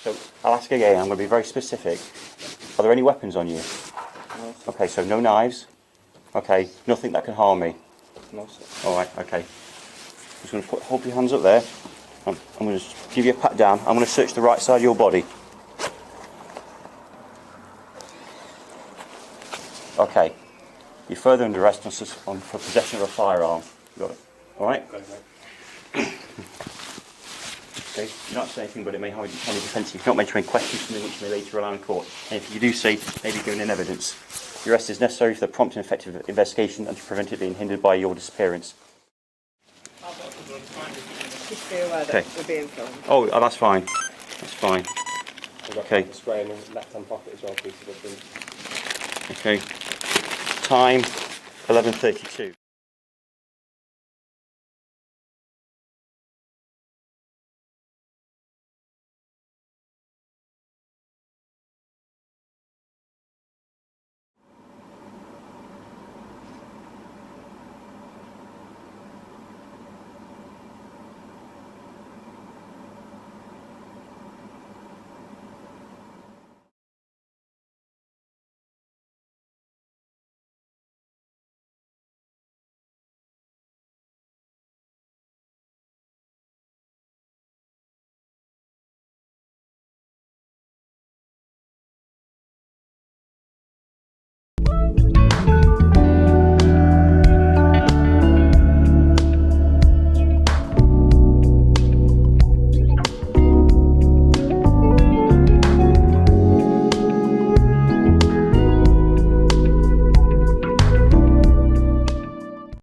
So I'll ask again, I'm going to be very specific. Are there any weapons on you? No, sir. Okay, so no knives. Okay, nothing that can harm me. No, sir. Alright, okay. Just going to hold your hands up there. I'm going to give you a pat down. I'm going to search the right side of your body. Okay. You're further under arrest for possession of a firearm. Got it? Alright? Okay. You're not saying anything, but it may have any defence. You've not mentioned any questions to me which may later allow in court. And if you do say, may be given in evidence. Your arrest is necessary for the prompt and effective investigation and to prevent it being hindered by your disappearance. Just be aware that we're being filmed. Oh, that's fine. That's fine. Okay. Spray in the left-hand pocket as well, please. Okay. Time 11:32.